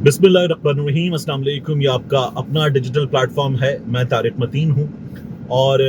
बिस्मिल्लाहिर्रहमानिर्रहीम, अस्सलाम वालेकुम। ये आपका अपना डिजिटल प्लेटफॉर्म है। मैं तारिक मतीन हूँ और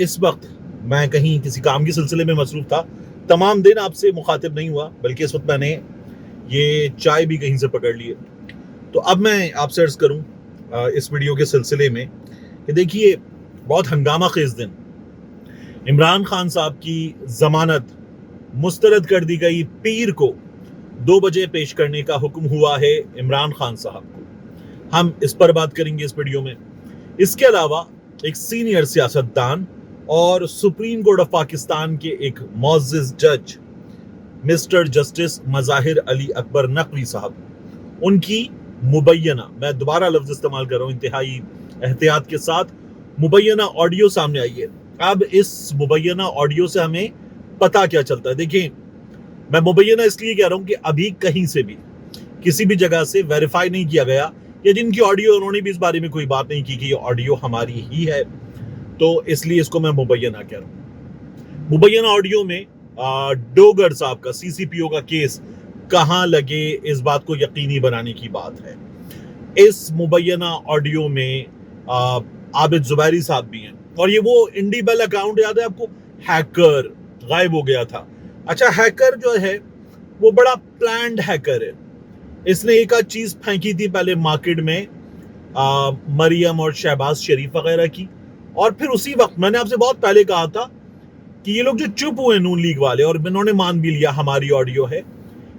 इस वक्त मैं कहीं किसी काम के सिलसिले में मसरूफ़ था। तमाम दिन आपसे मुखातिब नहीं हुआ, बल्कि इस वक्त मैंने ये चाय भी कहीं से पकड़ ली है। तो अब मैं आपसे अर्ज़ करूँ इस वीडियो के सिलसिले में कि देखिए, बहुत हंगामा खेज़ दिन, इमरान खान साहब की ज़मानत मुस्तरद कर दी गई। पीर को 2 बजे पेश करने का हुक्म हुआ है इमरान खान साहब को। हम इस पर बात करेंगे इस वीडियो में। इसके अलावा एक सीनियर सियासतदान और सुप्रीम कोर्ट ऑफ पाकिस्तान के एक मुअज़्ज़िज़ जज मिस्टर जस्टिस मज़ाहिर अली अकबर नकवी साहब, उनकी मुबैना, मैं दोबारा लफ्ज़ इस्तेमाल कर रहा हूँ इंतहाई एहतियात के साथ, मुबैना ऑडियो सामने आई है। अब इस मुबैना ऑडियो से हमें पता क्या चलता है। देखिए, मैं मुबैना इसलिए कह रहा हूं कि अभी कहीं से भी किसी भी जगह से वेरीफाई नहीं किया गया, या जिनकी ऑडियो उन्होंने भी इस बारे में कोई बात नहीं की कि ये ऑडियो हमारी ही है, तो इसलिए इसको मैं मुबैना कह रहा हूं। मुबैना ऑडियो में डोगर साहब का सीसीपीओ का केस कहां लगे, इस बात को यकीनी बनाने की बात है। इस मुबैना ऑडियो में आबिद जुबैरी साहब भी हैं, और ये वो इंडी बेल अकाउंट याद है आपको, हैकर गायब हो गया था। अच्छा, हैकर जो है वो बड़ा प्लान्ड हैकर है। इसने एक आध चीज फेंकी थी पहले मार्केट में, मरियम और शहबाज शरीफ वगैरह की, और फिर उसी वक्त मैंने आपसे बहुत पहले कहा था कि ये लोग जो चुप हुए नून लीग वाले, और इन्होंने मान भी लिया हमारी ऑडियो है,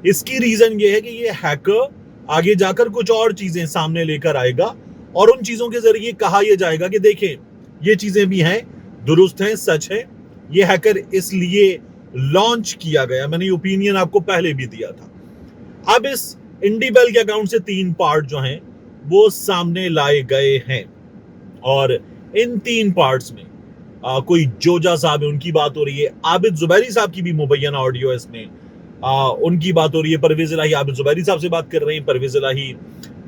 इसकी रीजन ये है कि ये हैकर आगे जाकर कुछ और चीजें सामने लेकर आएगा, और उन चीजों के जरिए कहा यह जाएगा कि देखें, ये चीजें भी हैं, दुरुस्त हैं, सच है। ये हैकर इसलिए लॉन्च किया गया। मैंने ओपिनियन आपको पहले भी दिया था। अब इस इंडी बेल के अकाउंट से 3 पार्ट जो हैं वो सामने लाए गए हैं, और इन 3 पार्ट्स में कोई जोजा साहब है, उनकी बात हो रही है। आबिद जुबैरी साहब की भी मुबैना ऑडियो है इसमें, उनकी बात हो रही है। परवेज इलाही आबिद जुबैरी साहब से बात कर रहे हैं, परवेज इलाही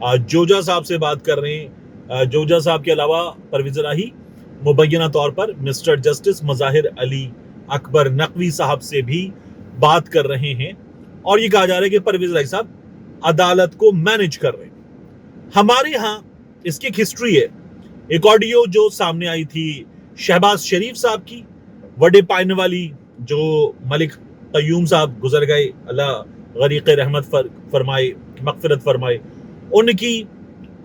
जोजा साहब से बात कर रहे हैं। जोजा साहब के अलावा परवेज इलाही मुबैना तौर पर मिस्टर जस्टिस मज़ाहिर अली अकबर नकवी साहब से भी बात कर रहे हैं, और ये कहा जा रहा है कि परवेज इलाही साहब अदालत को मैनेज कर रहे हैं। हमारे यहाँ इसकी एक हिस्ट्री है। एक ऑडियो जो सामने आई थी शहबाज शरीफ साहब की, वडे पाइन वाली, जो मलिक कयूम साहब गुजर गए, अल्लाह गरीक़ रहमत फरमाए, मगफिरत फरमाए, उनकी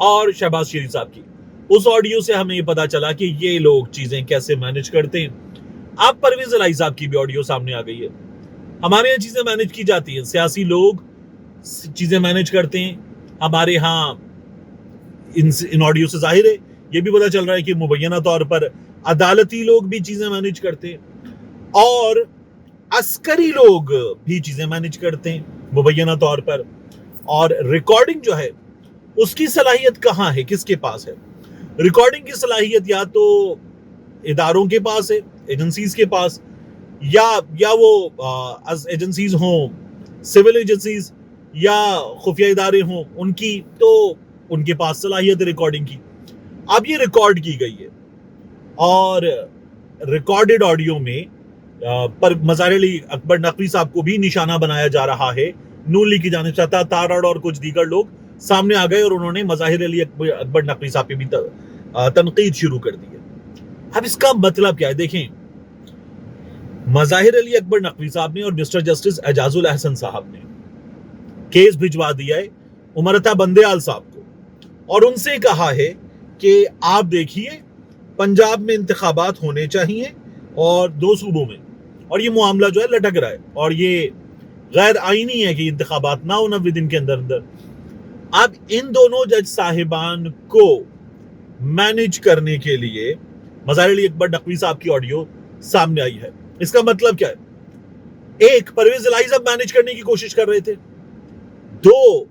और शहबाज शरीफ साहब की। उस ऑडियो से हमें ये पता चला कि ये लोग चीजें कैसे मैनेज करते हैं। अब परवेज इलाही साहब की भी ऑडियो सामने आ गई है। हमारे यहाँ चीजें मैनेज की जाती हैं, सियासी लोग चीजें मैनेज करते हैं। हमारे यहाँ इन ऑडियो से जाहिर है, ये भी पता चल रहा है कि मुबैना तौर पर अदालती लोग भी चीजें मैनेज करते हैं, और अस्करी लोग भी चीजें मैनेज करते हैं मुबैना तौर पर। और रिकॉर्डिंग जो है उसकी सलाहियत कहाँ है, किसके पास है? रिकॉर्डिंग की सलाहियत या तो इदारों के पास है, एजेंसीज के पास, या वो एजेंसीज हों, सिविल एजेंसीज या खुफिया इदारे हों, उनकी तो उनके पास सलाहियत है रिकॉर्डिंग की। अब ये रिकॉर्ड की गई है, और रिकॉर्डेड ऑडियो में पर मज़ाहिर अली अकबर नकवी साहब को भी निशाना बनाया जा रहा है। नून लीग की जानिब से तारड़ और कुछ दीगर लोग सामने आ गए, और उन्होंने मज़ाहिर अली अकबर नकवी साहब पे भी तनकीद शुरू कर दी है। अब इसका मतलब क्या है? देखें, मज़ाहिर अली अकबर नकवी साहब ने और मिस्टर जस्टिस एजाजुल अहसन साहब ने केस भिजवा दिया है उमरता बंदेयाल साहब को, और उनसे कहा है कि आप देखिए, पंजाब में इंतखाबात होने चाहिए और 2 सूबों में, और ये मामला जो है लटक रहा है, और ये गैर आईनी है कि इंतखाबात ना हो 90 दिन के अंदर अंदर। अब इन दोनों जज साहिबान को मैनेज करने के लिए मज़ाहिर अली अकबर नकवी साहब की ऑडियो सामने आई है। इसका मतलब क्या है? एक, परवेज इलाही साहब मैनेज करने की कोशिश कर रहे थे। 2,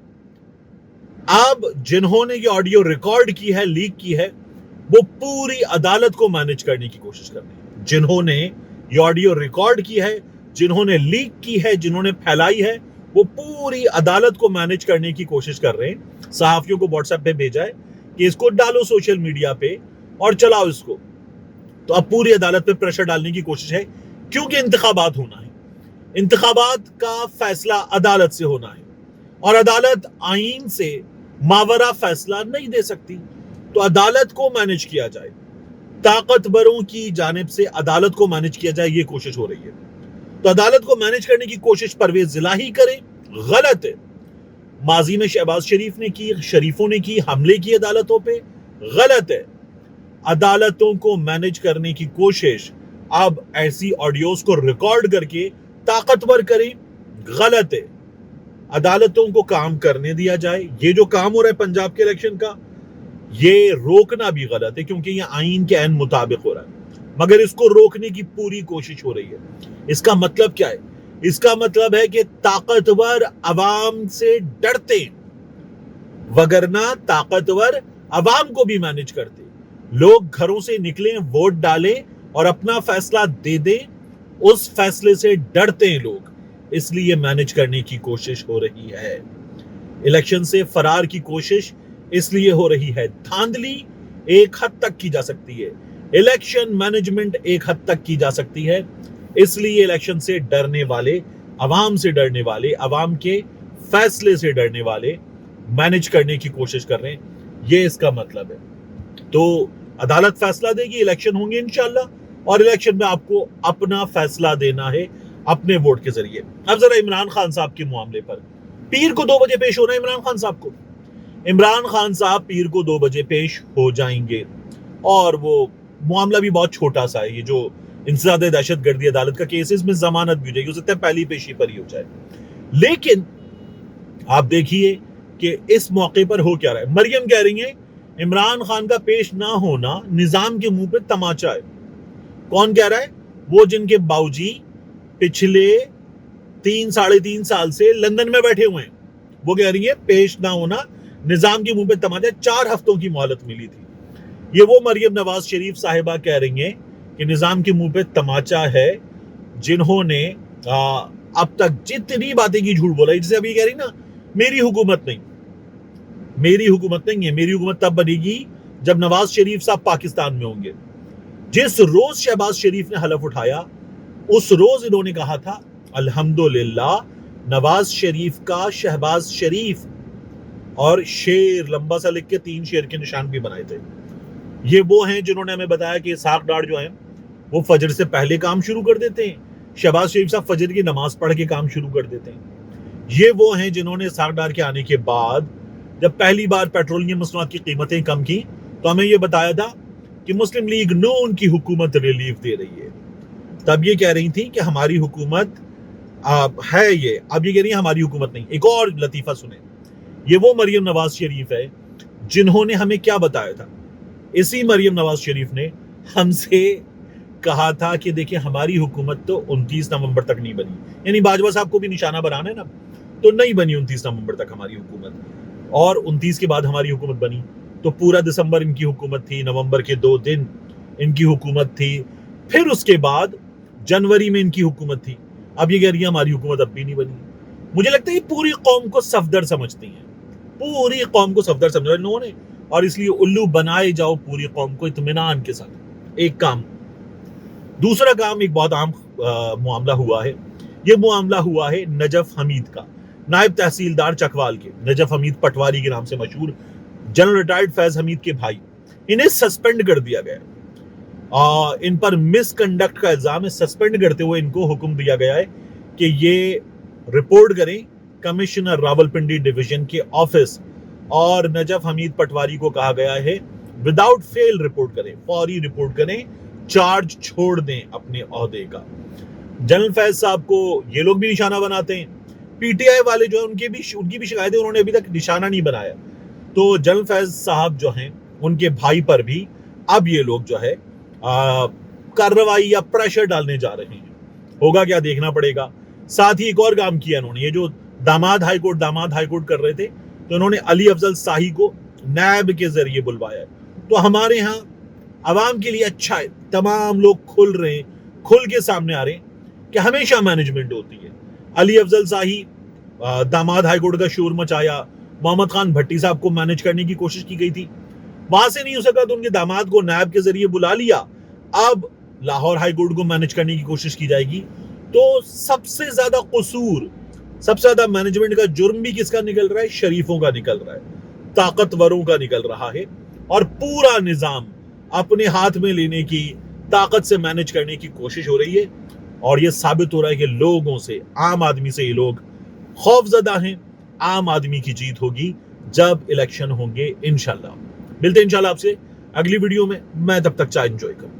अब जिन्होंने ये ऑडियो रिकॉर्ड की है, लीक की है, वो पूरी अदालत को मैनेज करने की कोशिश कर रहे हैं। जिन्होंने ये ऑडियो रिकॉर्ड की है, जिन्होंने लीक की है, जिन्होंने फैलाई है, वो पूरी अदालत को मैनेज करने की कोशिश कर रहे हैं। सहाफियों को व्हाट्सएप पे भेजा है कि इसको डालो सोशल मीडिया पे और चलाओ इसको। तो अब पूरी अदालत पे प्रेशर डालने की कोशिश है, क्योंकि इंतखाबात होना है। इंतखाबात का फैसला अदालत से होना है, और अदालत आईन से मावरा फैसला नहीं दे सकती। तो अदालत को मैनेज किया जाए, ताकतवरों की जानिब से अदालत को मैनेज किया जाए, ये कोशिश हो रही है। तो अदालत को मैनेज करने की कोशिश परवेज जिलाही करे, गलत है। माजी में शहबाज शरीफ ने की, शरीफों ने की, हमले की अदालतों पे, गलत है। अदालतों को मैनेज करने की कोशिश अब ऐसी ऑडियोज को रिकॉर्ड करके ताकतवर करें, गलत है। अदालतों को काम करने दिया जाए। ये जो काम हो रहा है पंजाब के इलेक्शन का, ये रोकना भी गलत है, क्योंकि ये आईन के ऐन मुताबिक हो रहा है, मगर इसको रोकने की पूरी कोशिश हो रही है। इसका मतलब क्या है? इसका मतलब है कि ताकतवर अवाम से डरते, वगरना ताकतवर अवाम को भी मैनेज करते। लोग घरों से निकलें, वोट डालें और अपना फैसला दे दें, उस फैसले से डरते हैं लोग, इसलिए मैनेज करने की कोशिश हो रही है। इलेक्शन से फरार की कोशिश इसलिए हो रही है। धांधली एक हद तक की जा सकती है, इलेक्शन मैनेजमेंट एक हद तक की जा सकती है, इसलिए इलेक्शन से डरने वाले, अवाम से डरने वाले, अवाम के फैसले से डरने वाले मैनेज करने की कोशिश कर रहे हैं, ये इसका मतलब है। तो अदालत फैसला देगी, इलेक्शन होंगे इंशाल्लाह, और इलेक्शन में आपको अपना फैसला देना है अपने वोट के जरिए। अब जरा इमरान खान साहब के मामले पर, पीर को 2 बजे पेश होना है इमरान खान साहब को। इमरान खान साहब पीर को 2 बजे पेश हो जाएंगे, और वो मामला भी बहुत छोटा सा है। ये जो इंसदाद दहशतगर्दी अदालत का केस है, इसमें जमानत भी हो जाएगी, हो सकता है पहली पेशी पर ही हो जाए। लेकिन आप देखिए कि इस मौके पर हो क्या रहा है। मरियम कह रही है इमरान खान का पेश ना होना निजाम के मुंह पे तमाचा है। कौन कह रहा है? वो जिनके बाऊजी पिछले 3-3.5 साल से लंदन में बैठे हुए हैं, वो कह रही है पेश ना होना निजाम के मुंह पे तमाचा। 4 हफ्तों की मोहलत मिली थी। ये वो मरियम नवाज शरीफ साहिबा कह रही हैं कि निजाम के मुंह पे तमाचा है, जिन्होंने अब तक जितनी बातें की झूठ बोला। जैसे अभी कह रही ना, मेरी हुकूमत नहीं, मेरी हुकूमत नहीं है, मेरी हुकूमत तब बनेगी जब नवाज शरीफ साहब पाकिस्तान में होंगे। जिस रोज शहबाज शरीफ ने हलफ उठाया, उस रोज इन्होंने कहा था अल्हम्दुलिल्लाह नवाज शरीफ का शहबाज शरीफ, और शेर लंबा सा लिख के 3 शेर के निशान भी बनाए थे। ये वो हैं जिन्होंने हमें बताया कि इसहाक डार जो हैं वो फजर से पहले काम शुरू कर देते हैं, शहबाज शरीफ साहब फजर की नमाज पढ़ के काम शुरू कर देते हैं। ये वो हैं जिन्होंने इसहाक डार के आने के बाद जब पहली बार पेट्रोलियम मसनूआत की कीमतें कम की, तो हमें ये बताया था कि मुस्लिम लीग नून की हुकूमत रिलीफ दे रही है। तब ये कह रही थी कि हमारी हुकूमत है ये, अब ये कह रही है हमारी हुकूमत नहीं। एक और लतीफा सुने, ये वो मरियम नवाज शरीफ है जिन्होंने हमें क्या बताया था। इसी मरियम नवाज शरीफ ने हमसे कहा था कि देखिए हमारी हुकूमत तो 29 नवंबर तक नहीं बनी, यानी बाजवा साहब को भी निशाना बनाना है ना, तो नहीं बनी 29 नवंबर तक हमारी हुकूमत, और 29 के बाद हमारी हुकूमत बनी। तो पूरा दिसंबर इनकी हुकूमत थी, नवंबर के 2 दिन इनकी हुकूमत थी, फिर उसके बाद जनवरी में इनकी हुकूमत थी। अब ये कह रही है हमारी हुकूमत अब भी नहीं बनी। मुझे लगता है ये पूरी कौम को सफदर समझती हैं, पूरी कौम को सफदर समझा इन लोगों ने, और इसलिए उल्लू बनाए जाओ पूरी कौम को इत्मीनान के साथ। एक काम। दूसरा काम, एक बहुत आम मामला हुआ है। ये मामला हुआ है नजफ हमीद का, नायब तहसीलदार चकवाल के, नजफ हमीद पटवारी के नाम से मशहूर, जनरल रिटायर्ड फैज हमीद के भाई। इन्हें सस्पेंड कर दिया गया, इन पर मिसकंडक्ट का इल्जाम है। सस्पेंड करते हुए इनको हुक्म दिया गया है कि ये रिपोर्ट करें कमिश्नर रावलपिंडी डिवीजन के ऑफिस, और नजफ हमीद पटवारी को कहा गया है विदाउट फेल रिपोर्ट करें, फौरी रिपोर्ट करें, चार्ज छोड़ दें अपने ओहदे का। जनरल फैज साहब को ये लोग भी निशाना बनाते हैं, पीटीआई वाले जो है उनकी भी शिकायतें उन्होंने अभी तक निशाना नहीं बनाया। तो जनरल फैज साहब जो हैं उनके भाई पर भी अब ये लोग जो है कार्रवाई या प्रेशर डालने जा रहे हैं। होगा क्या देखना पड़ेगा। साथ ही एक और काम किया इन्होंने, ये जो दामाद हाईकोर्ट कर रहे थे, तो इन्होंने अली अफजल शाही को नैब के जरिए बुलवाया है। तो हमारे यहाँ अवाम के लिए अच्छा है, तमाम लोग खुल के सामने आ रहे हैं कि हमेशा मैनेजमेंट होती है। अली अफजल शाही दामाद हाईकोर्ट का शोर मचाया, मोहम्मद खान भट्टी साहब को मैनेज करने की कोशिश की गई थी, वहां से नहीं हो सका तो उनके दामाद को नैब के जरिए बुला लिया। अब लाहौर हाईकोर्ट को मैनेज करने की कोशिश की जाएगी। तो सबसे ज्यादा कसूर, सबसे ज्यादा मैनेजमेंट का जुर्म भी किसका निकल रहा है? शरीफों का निकल रहा है। طاقتوروں کا نکل رہا ہے اور پورا نظام اپنے ہاتھ میں لینے کی طاقت سے مینج کرنے کی کوشش ہو رہی ہے اور یہ ثابت ہو رہا ہے کہ لوگوں سے عام آدمی سے یہ لوگ خوف زدہ ہیں. عام آدمی کی جیت ہوگی جب الیکشن ہوں گے انشاءاللہ. ملتے ہیں انشاءاللہ آپ سے اگلی ویڈیو میں. میں تب تک چائے انجوائے کروں.